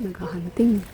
Naghahunting.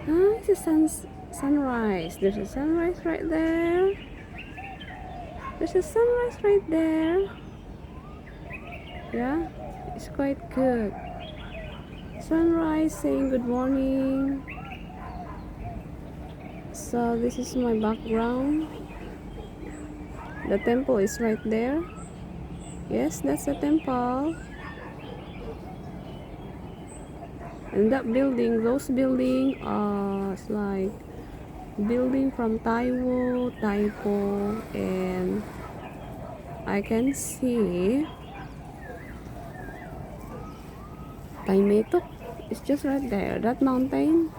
Ah, it's a sunrise. There's a sunrise right there. There's a sunrise right there. Yeah, it's quite good. Sunrise saying good morning. So this is my background. The temple is right there. Yes, that's a temple. And that building, those building are like building from Taipo, and I can see Taimetok. It's just right there. That mountain,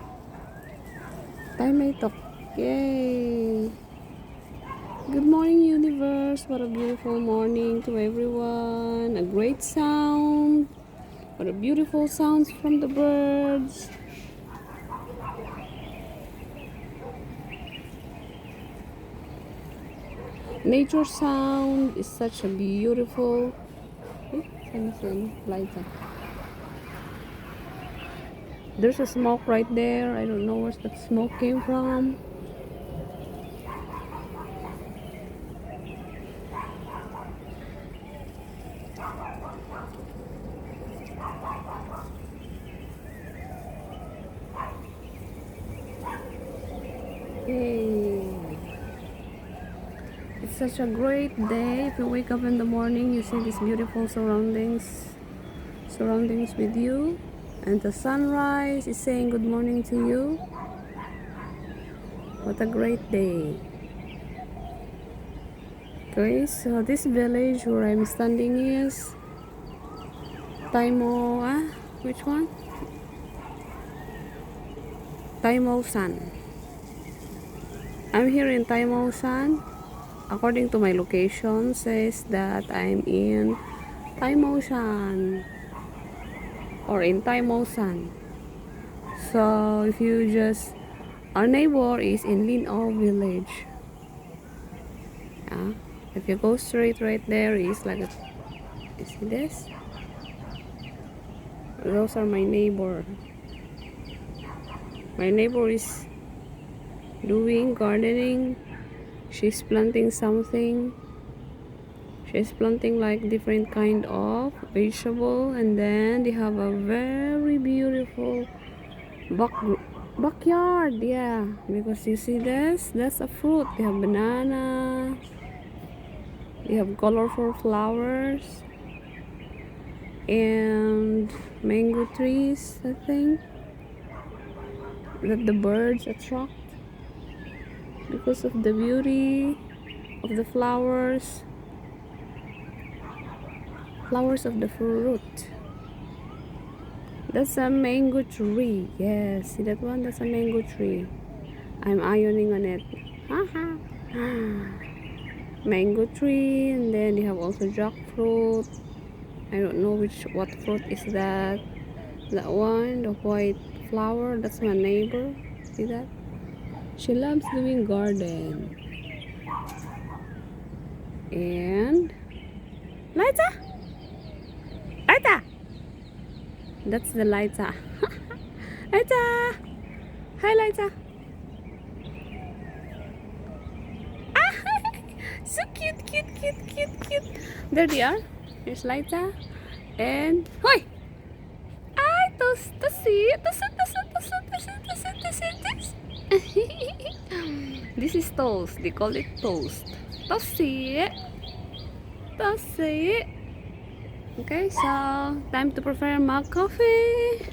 Taimetok. Yay! Good morning, universe. What a beautiful morning to everyone. A great sound. What a beautiful sounds from the birds. Nature sound is such a beautiful. There's a smoke right there. I don't know where that smoke came from. Yay. It's such a great day. If you wake up in the morning, you see these beautiful surroundings with you, and the sunrise is saying good morning to you. What a great day. Okay, so this village where I'm standing is which one? Taimo-san. I'm here in Taimo-san. According to my location, says that I'm in Taimo-san or in Taimo-san. So if you just, our neighbor is in Linao village. Yeah. If you go straight right there is like a, you see this? Those are my neighbor. My neighbor is doing gardening. She's planting something. She's planting like different kind of vegetable, and then they have a very beautiful backyard. Yeah, because you see this, that's a fruit. They have banana. They have colorful flowers and mango trees, I think, that the birds attract because of the beauty of the flowers of the fruit. That's a mango tree. Yes, see that one? That's a mango tree. I'm ironing on it. Haha. Mango tree, and then they have also jackfruit. I don't know what fruit is that. That one, the white flower, that's my neighbor. See that? She loves doing garden. And Liza! That's the Liza. Liza! Hi, Liza! Ah! So cute. There they are. Here's Liza. And Hoy! Ay, tosi. This is toast. They call it toast. Tosi. Okay, so time to prepare my coffee.